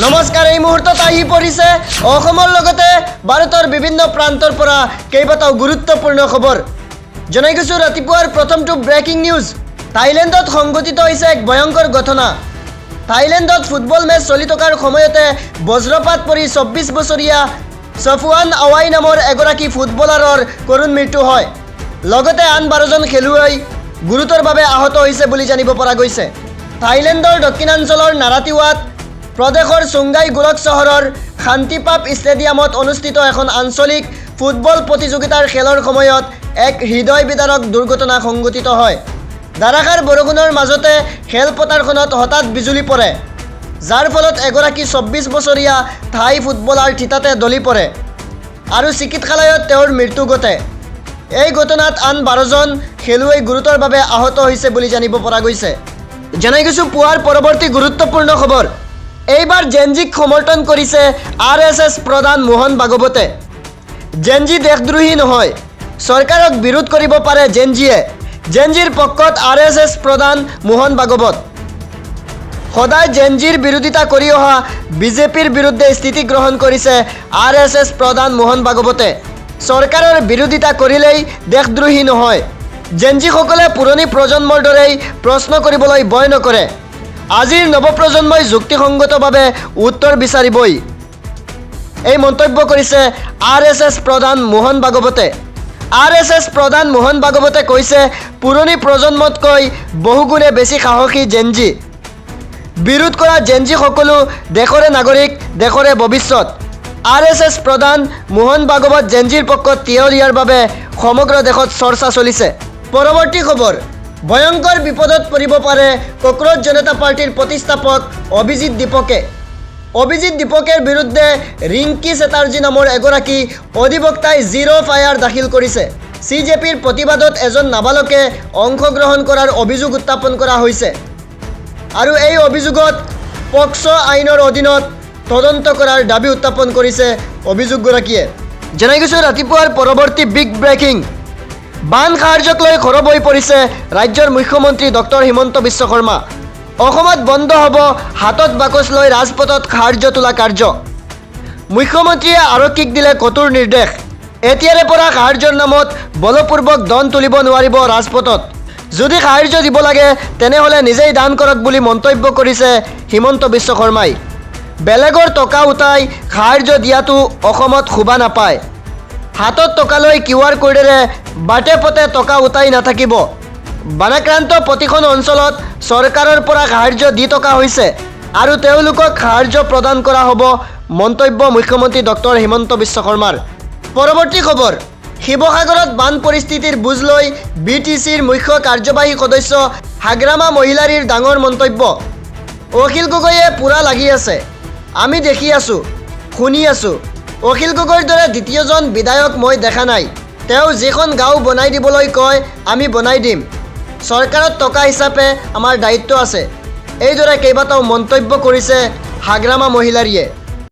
নমস্কাৰ, এই মুহূৰ্তত আহি পৰিছে অসমৰ লগতে ভাৰতৰ বিভিন্ন প্ৰান্তৰ পৰা কেইবাটাও গুৰুত্বপূৰ্ণ খবৰ। জনাই গৈছো ৰাতিপুৱাৰ প্ৰথমটো ব্ৰেকিং নিউজ। থাইলেণ্ডত সংঘটিত হৈছে এক ভয়ংকৰ ঘটনা। থাইলেণ্ডত ফুটবল মেচ চলি থকাৰ সময়তে বজ্ৰপাত পৰি 24 বছৰীয়া সফৱান আৱাই নামৰ এগৰাকী ফুটবলাৰৰ কৰুণ মৃত্যু হয়। লগতে আন 12জন খেলুৱৈ গুৰুতৰভাৱে আহত হৈছে বুলি জানিব পৰা গৈছে। থাইলেণ্ডৰ দক্ষিণাঞ্চলৰ নাৰাটিৱাত প্ৰদেশৰ চুংগাই গোলক চহৰৰ শান্তিপাপ ষ্টেডিয়ামত অনুষ্ঠিত এখন আঞ্চলিক ফুটবল প্ৰতিযোগিতাৰ খেলৰ সময়ত এক হৃদয় বিদাৰক দুৰ্ঘটনা সংঘটিত হয়। ধাৰাসাৰ বৰষুণৰ মাজতে খেলপথাৰখনত হঠাৎ বিজুলী পৰে, যাৰ ফলত এগৰাকী 24 বছৰীয়া থাই ফুটবলাৰ থিতাতে দলি পৰে আৰু চিকিৎসালয়ত তেওঁৰ মৃত্যু ঘটে। এই ঘটনাত আন 12জন খেলুৱৈ গুৰুতৰভাৱে আহত হৈছে বুলি জানিব পৰা গৈছে। জনাই গৈছো পুৱাৰ পৰৱৰ্তী গুৰুত্বপূৰ্ণ খবৰ। এইবাৰ জেনজিক সমৰ্থন কৰিছে RSS প্ৰধান মোহন ভাগৱতে। জেনজি দেশদ্ৰোহী নহয়, চৰকাৰক বিৰোধ কৰিব পাৰে জেনজিয়ে। জেনজিৰ পক্ষত RSS প্ৰধান মোহন ভাগৱত। সদায় জেনজিৰ বিৰোধিতা কৰি অহা বিজেপিৰ বিৰুদ্ধে স্থিতি গ্ৰহণ কৰিছে RSS প্ৰধান মোহন ভাগৱতে। চৰকাৰৰ বিৰোধিতা কৰিলেই দেশদ্ৰোহী নহয়। জেনজিসকলে পুৰণি প্ৰজন্মৰ দৰেই প্ৰশ্ন কৰিবলৈ ভয় নকৰে। আজিৰ নৱপ্ৰজন্মই যুক্তিসংগতভাৱে উত্তৰ বিচাৰিবই, এই মন্তব্য কৰিছে RSS প্ৰধান মোহন ভাগৱতে। RSS প্ৰধান মোহন ভাগৱতে কৈছে, পুৰণি প্ৰজন্মতকৈ বহুগুণে বেছি সাহসী জেনজি। বিৰোধ কৰা জেনজি সকলো দেশৰে নাগৰিক, দেশৰে ভৱিষ্যত। RSS প্ৰধান মোহন ভাগৱত জেনজিৰ পক্ষত থিয় দিয়াৰ বাবে সমগ্ৰ দেশত চৰ্চা চলিছে। পৰৱৰ্তী খবৰ। ভয়ংকৰ বিপদত পৰিব পাৰে কক্ৰজ জনতা পাৰ্টিৰ প্ৰতিষ্ঠাপক অভিজিত দীপকে। অভিজিত দীপকৰ বিৰুদ্ধে ৰিংকি চেটাৰ্জী নামৰ এগৰাকী অধিবক্তাই জিৰ' ফায়াৰ দাখিল কৰিছে। CJPৰ প্ৰতিবাদত এজন নাবালকে অংশগ্ৰহণ কৰাৰ অভিযোগ উত্থাপন কৰা হৈছে আৰু এই অভিযোগত পক্সো আইনৰ অধীনত তদন্ত কৰাৰ দাবী উত্থাপন কৰিছে অভিযোগগৰাকীয়ে। জনাই গৈছো ৰাতিপুৱাৰ পৰৱৰ্তী বিগ ব্ৰেকিং। বান সাহায্যক লৈ খৰব হৈ পৰিছে ৰাজ্যৰ মুখ্যমন্ত্ৰী ডক্টৰ হিমন্ত বিশ্ব শৰ্মা। অসমত বন্ধ হ'ব হাতত বাকচ লৈ ৰাজপথত সাহায্য তোলা কাৰ্য। মুখ্যমন্ত্ৰীয়ে আৰক্ষীক দিলে কঠোৰ নিৰ্দেশ। এতিয়াৰে পৰা সাহায্যৰ নামত বলপূৰ্বক ধন তুলিব নোৱাৰিব ৰাজপথত। যদি সাহায্য দিব লাগে তেনেহ'লে নিজেই দান কৰক বুলি মন্তব্য কৰিছে হিমন্ত বিশ্ব শৰ্মাই। বেলেগৰ টকা উঠাই সাহায্য দিয়াটো অসমত শোভা নাপায়। হাতত টকা লৈ QR কোডেৰে বাটে পথে টকা উঠাই নাথাকিব। বানাক্ৰান্ত প্ৰতিখন অঞ্চলত চৰকাৰৰ পৰা সাহায্য দি থকা হৈছে আৰু তেওঁলোকক সাহায্য প্ৰদান কৰা হ'ব, মন্তব্য মুখ্যমন্ত্ৰী ডক্টৰ হিমন্ত বিশ্ব শৰ্মাৰ। পৰৱৰ্তী খবৰ। শিৱসাগৰত বান পৰিস্থিতিৰ বুজ লৈ BTCৰ মুখ্য কাৰ্যবাহী সদস্য হাগ্ৰামা মহিলাৰীৰ ডাঙৰ মন্তব্য। অখিল গগৈয়ে পূৰা লাগি আছে, আমি দেখি আছোঁ, শুনি আছোঁ। অখিল গগৈৰ দৰে দ্বিতীয়জন বিধায়ক মই দেখা নাই। তেওঁ যিখন গাঁও বনাই দিবলৈ কয় আমি বনাই দিম। চৰকাৰত টকা হিচাপে আমাৰ দায়িত্ব আছে। এইদৰে কেইবাটাও মন্তব্য কৰিছে হাগ্ৰামা মহিলাৰীয়ে।